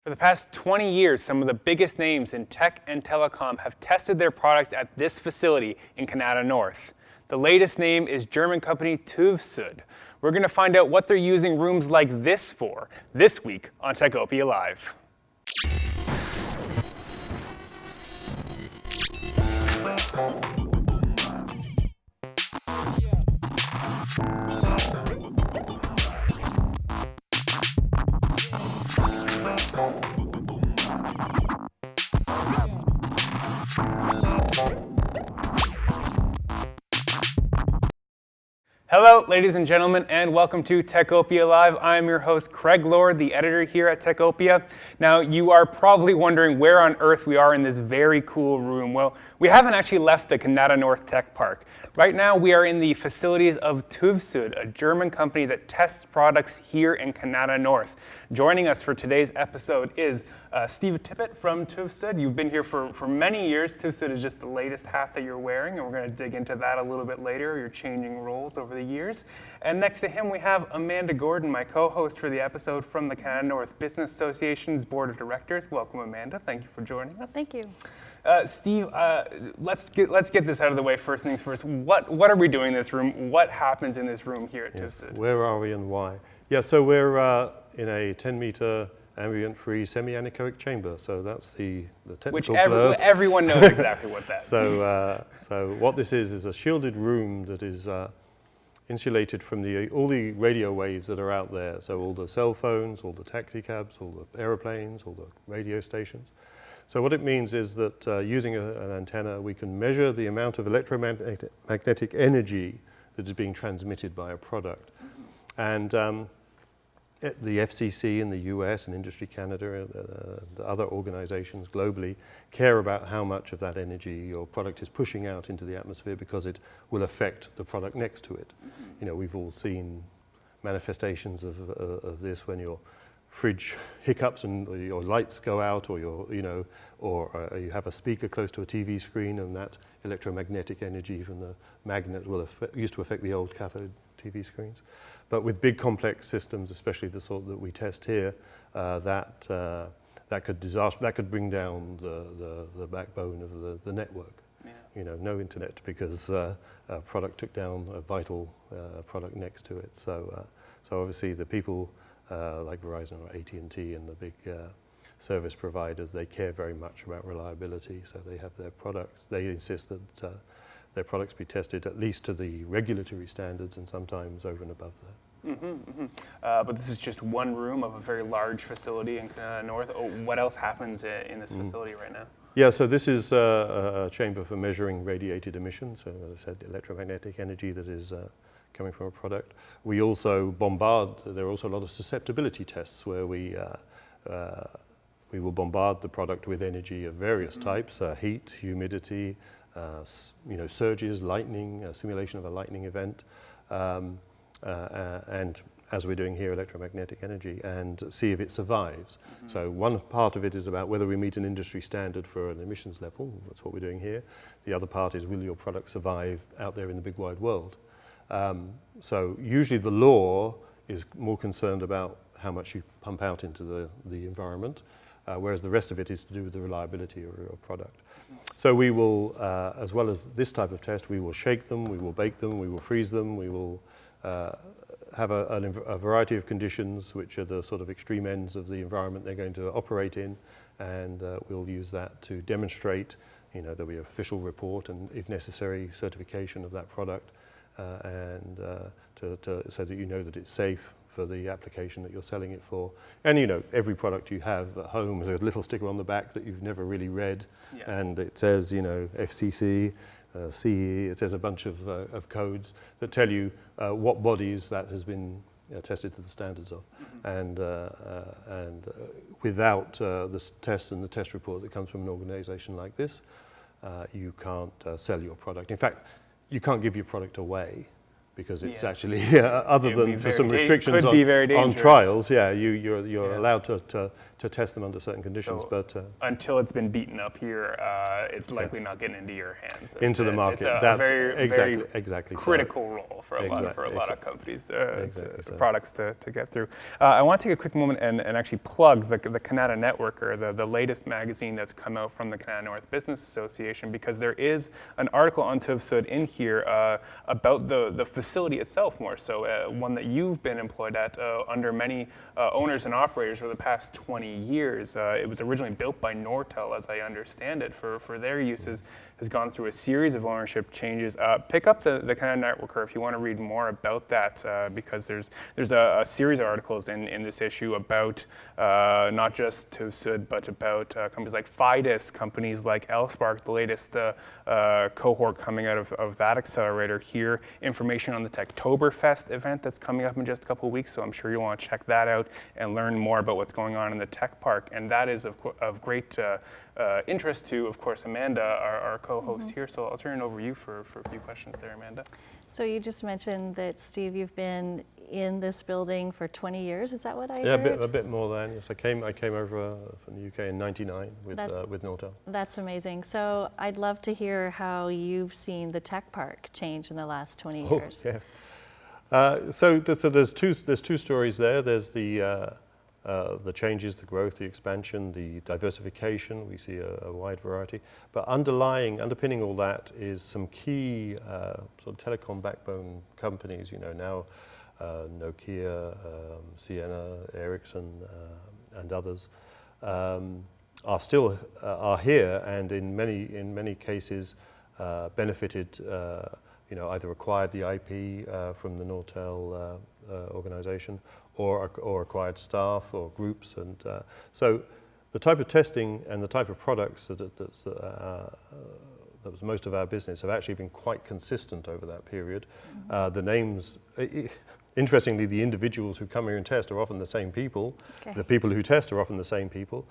For the past 20 years, some of the biggest names in tech and telecom have tested their products at this facility in Kanata North. The latest name is German company TÜV SÜD. We're going to find out what they're using rooms like this for this week on Techopia Live. Hello, ladies and gentlemen, and welcome to Techopia Live. I'm your host, Craig Lord, the editor here at Techopia. Now, you are probably wondering where on earth we are in this very cool room. Well, we haven't actually left the Kanata North Tech Park. Right now, we are in the facilities of TÜV SÜD, a German company that tests products here in Kanata North. Joining us for today's episode is Steve Tippett from TÜV SÜD. You've been here for many years. TÜV SÜD is just the latest hat that you're wearing, and we're going to dig into that a little bit later. You're changing roles over the years. And next to him, we have Amanda Gordon, my co-host for the episode from the Kanata North Business Association's Board of Directors. Welcome, Amanda. Thank you for joining us. Thank you. Steve, let's get this out of the way first things first. What are we doing in this room? What happens in this room here at TÜV SÜD? Where are we and why? Yeah, so we're in a 10-meter ambient-free semi-anechoic chamber. So that's the technical blurb. Which everyone knows exactly what that means. So what this is a shielded room that is insulated from all the radio waves that are out there. So all the cell phones, all the taxi cabs, all the aeroplanes, all the radio stations. So what it means is that using an antenna, we can measure the amount of electromagnetic energy that is being transmitted by a product. And the FCC in the US and Industry Canada, the other organizations globally care about how much of that energy your product is pushing out into the atmosphere because it will affect the product next to it. You know, we've all seen manifestations of this when your fridge hiccups and your lights go out, or you have a speaker close to a TV screen, and that electromagnetic energy from the magnet used to affect the old cathode TV screens. But with big complex systems, especially the sort that we test here, that could bring down the backbone of the network. Yeah. You know, no internet because a product took down a vital product next to it. So obviously the people like Verizon or AT&T and the big service providers, they care very much about reliability. So they have their products. They insist that their products be tested at least to the regulatory standards and sometimes over and above that. But this is just one room of a very large facility in Kanata North. What else happens in this facility right now? Yeah, so this is a chamber for measuring radiated emissions. So as I said, electromagnetic energy that is coming from a product. We also bombard, there are also a lot of susceptibility tests where we will bombard the product with energy of various types, heat, humidity, surges, lightning, simulation of a lightning event, and as we're doing here, electromagnetic energy, and see if it survives. So one part of it is about whether we meet an industry standard for an emissions level. That's what we're doing here. The other part is, will your product survive out there in the big wide world? So usually the law is more concerned about how much you pump out into the environment, whereas the rest of it is to do with the reliability of your product. So we will, as well as this type of test, we will shake them, we will bake them, we will freeze them, we will have a variety of conditions which are the sort of extreme ends of the environment they're going to operate in, and we'll use that to demonstrate, there'll be an official report and, if necessary, certification of that product, so that you know that it's safe for the application that you're selling it for. And every product you have at home has a little sticker on the back that you've never really read, and it says, FCC, CE, it says a bunch of codes that tell you what bodies that has been tested to the standards of. And without the test and the test report that comes from an organization like this, you can't sell your product. In fact, you can't give your product away because it's actually, other than for some restrictions on trials, you're allowed to to test them under certain conditions. So but until it's been beaten up here, it's likely not getting into your hands. Into the market. It's That's very exactly critical role for a lot of companies, products to get through. I want to take a quick moment and actually plug the Kanata Networker, the latest magazine that's come out from the Kanata North Business Association, because there is an article on TÜV SÜD in here about the facility itself more so, one that you've been employed at under many owners and operators over the past 20 years. It was originally built by Nortel, as I understand it, for their uses, has gone through a series of ownership changes. Pick up the Kanata Networker if you want to read more about that, because there's a series of articles in this issue about not just TÜV SÜD, but about companies like Fidus, companies like LSpark, the latest cohort coming out of that accelerator here. Information on the Techtoberfest event that's coming up in just a couple of weeks, so I'm sure you'll want to check that out and learn more about what's going on in the tech park. And that is of great interest to, of course, Amanda, our co-host here. So I'll turn it over to you for a few questions there, Amanda. So you just mentioned that, Steve, you've been in this building for 20 years. Is that what I heard? Yeah, a bit more than. Yes, I came over from the UK in '99 with Nortel. That's amazing. So I'd love to hear how you've seen the tech park change in the last 20 years. Yeah. So there's two stories there. There's the changes, the growth, the expansion, the diversification. We see a wide variety. But underpinning all that is some key sort of telecom backbone companies. You know, now Nokia, Ciena, Ericsson, and others are still here, and in many cases benefited. Either acquired the IP from the Nortel organization, or acquired staff or groups, and so the type of testing and the type of products that was most of our business have actually been quite consistent over that period. The names, interestingly, the individuals who come here and test are often the same people. Okay. The people who test are often the same people.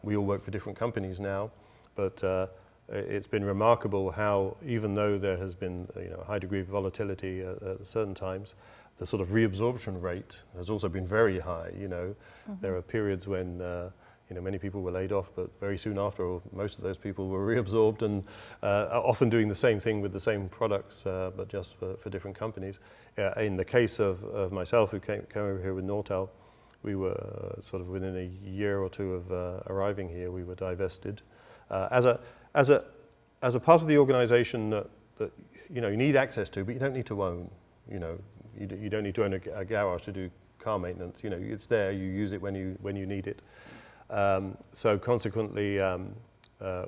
We all work for different companies now, but it's been remarkable how, even though there has been a high degree of volatility at certain times, the sort of reabsorption rate has also been very high. There are periods when many people were laid off, but very soon after, most of those people were reabsorbed, and often doing the same thing with the same products, but just for different companies. In the case of myself, who came over here with Nortel, we were sort of within a year or two of arriving here, we were divested as a part of the organization that you need access to, but you don't need to own. You don't need to own a garage to do car maintenance. It's there. You use it when you need it. So consequently,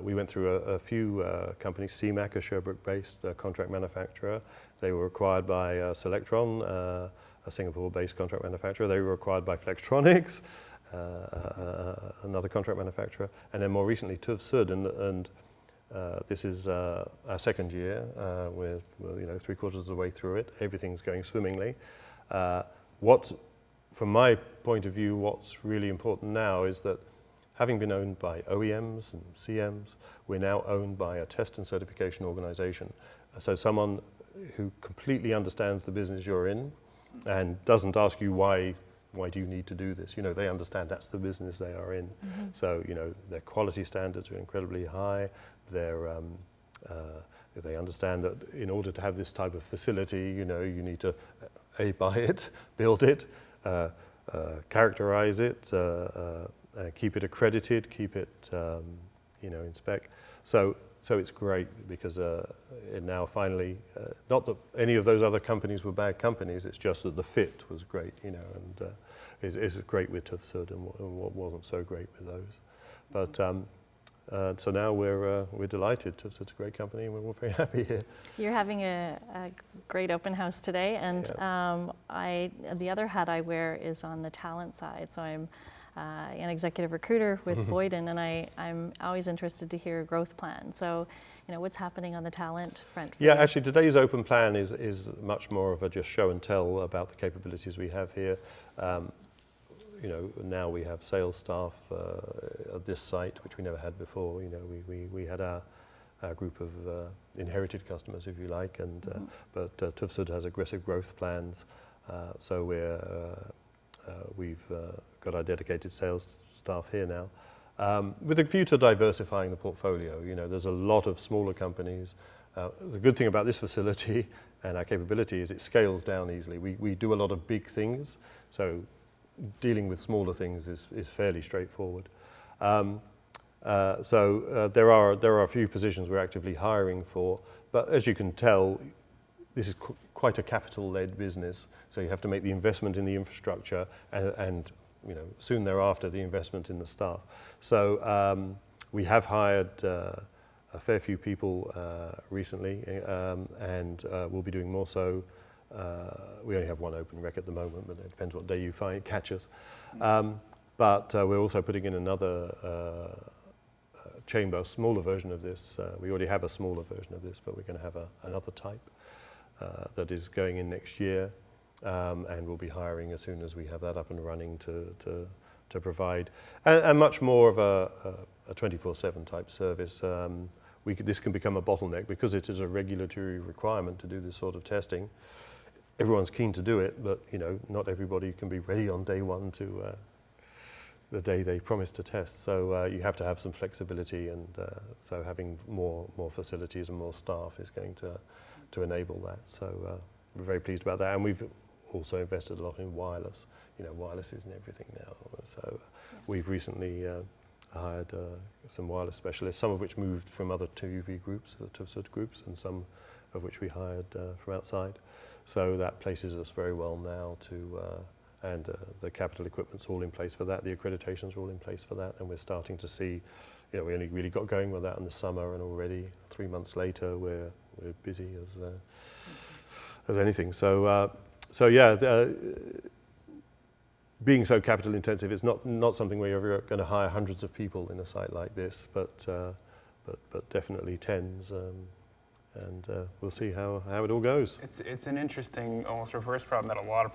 we went through a few companies. CMAC, a Sherbrooke-based contract manufacturer. They were acquired by Selectron, a Singapore-based contract manufacturer. They were acquired by Flextronics, another contract manufacturer, and then more recently TÜV SÜD, and this is our second year. We're 3/4 of the way through it. Everything's going swimmingly. From my point of view, what's really important now is that, having been owned by OEMs and CMs, we're now owned by a test and certification organization. So someone who completely understands the business you're in and doesn't ask you why do you need to do this. They understand that's the business they are in. Mm-hmm. So their quality standards are incredibly high. They understand that in order to have this type of facility, you need to buy it, build it, characterize it, keep it accredited, keep it in spec. So it's great because it now finally, not that any of those other companies were bad companies, it's just that the fit was great, and it's great with TÜV SÜD and what wasn't so great with those. But so now we're delighted. TÜV SÜD's a great company, and we're very happy here. You're having a great open house today, and the other hat I wear is on the talent side. So I'm an executive recruiter with Boyden, and I'm always interested to hear growth plans. So, what's happening on the talent front? Yeah, actually, today's open plan is much more of a just show and tell about the capabilities we have here. Now we have sales staff at this site, which we never had before. We had our group of inherited customers, if you like, and but TÜV SÜD has aggressive growth plans. So we're we've got our dedicated sales staff here now, with a view to diversifying the portfolio. You know, there's a lot of smaller companies. The good thing about this facility and our capability is it scales down easily. We do a lot of big things, so dealing with smaller things is fairly straightforward. So there are a few positions we're actively hiring for, but as you can tell, this is quite a capital-led business. So you have to make the investment in the infrastructure and you know, soon thereafter the investment in the staff. So we have hired a fair few people recently, and we'll be doing more so. We only have one open rec at the moment, but it depends what day you catch us. But we're also putting in another chamber, a smaller version of this. We already have a smaller version of this, but we're going to have another type that is going in next year, and we'll be hiring as soon as we have that up and running to provide, and much more of a 24/7 type service. This can become a bottleneck because it is a regulatory requirement to do this sort of testing. Everyone's keen to do it, but you know, not everybody can be ready on day one to the day they promise to test. So you have to have some flexibility, and so having more facilities and more staff is going to enable that. So we're very pleased about that, and we've also invested a lot in wireless. You know, wireless is in everything now. So we've recently hired some wireless specialists, some of which moved from other TÜV groups, TÜV SÜD groups, and some of which we hired from outside. So that places us very well now to, and the capital equipment's all in place for that, the accreditations are all in place for that, and we're starting to see, you know, we only really got going with that in the summer, and already 3 months later we're busy as anything. So yeah, being so capital intensive is not something where you're going to hire hundreds of people in a site like this, but definitely tens, and we'll see how it all goes. It's an interesting, almost reverse problem that a lot of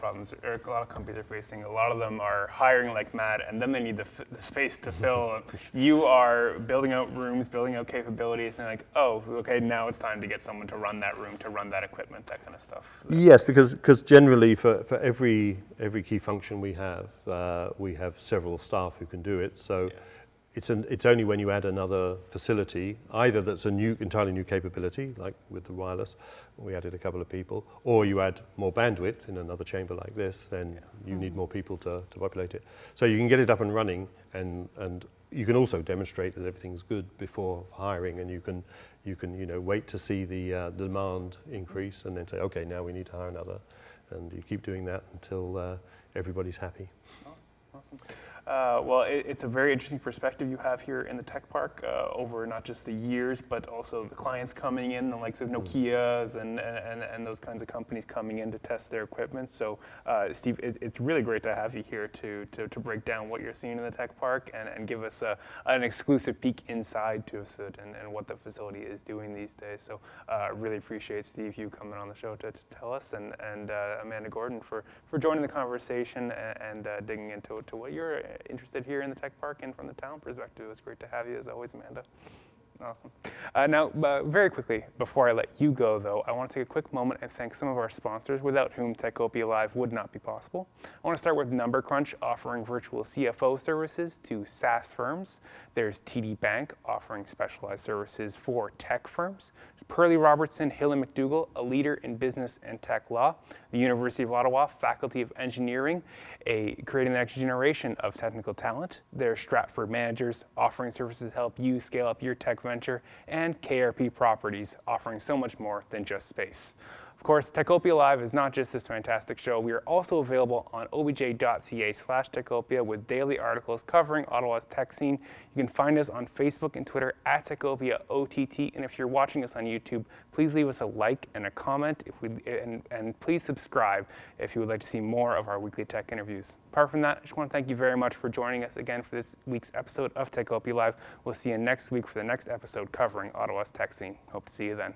companies are facing. A lot of them are hiring like mad, and then they need the space to fill. You are building out rooms, building out capabilities, and like, oh, okay, now it's time to get someone to run that room, to run that equipment, that kind of stuff. Yes, because generally for every key function we have several staff who can do it. So. Yeah. It's only when you add another facility, either that's entirely new capability, like with the wireless, we added a couple of people, or you add more bandwidth in another chamber like this, then you need more people to populate it. So you can get it up and running, and you can also demonstrate that everything's good before hiring, and you can wait to see the demand increase, and then say, okay, now we need to hire another, and you keep doing that until everybody's happy. Awesome. Well, it's a very interesting perspective you have here in the tech park over not just the years, but also the clients coming in, the likes of Nokia's and those kinds of companies coming in to test their equipment. So, Steve, it's really great to have you here to break down what you're seeing in the tech park and give us an exclusive peek inside TÜV SÜD and what the facility is doing these days. So, really appreciate, Steve, you coming on the show to tell us, and Amanda Gordon for joining the conversation and digging into what you're interested here in the tech park and from the talent perspective. It was great to have you as always, Amanda. Awesome. Now, very quickly, before I let you go, though, I want to take a quick moment and thank some of our sponsors without whom Techopia Live would not be possible. I want to start with numbercrunch, offering virtual CFO services to SaaS firms. There's TD Bank, offering specialized services for tech firms. There's Perley-Robertson Hill McDougall, a leader in business and tech law. The University of Ottawa Faculty of Engineering, creating the next generation of technical talent. There's Stratford Managers, offering services to help you scale up your tech venture, and KRP Properties, offering so much more than just space. Of course, Techopia Live is not just this fantastic show. We are also available on obj.ca/Techopia with daily articles covering Ottawa's tech scene. You can find us on Facebook and Twitter at Techopia OTT. And if you're watching us on YouTube, please leave us a like and a comment, and please subscribe if you would like to see more of our weekly tech interviews. Apart from that, I just want to thank you very much for joining us again for this week's episode of Techopia Live. We'll see you next week for the next episode covering Ottawa's tech scene. Hope to see you then.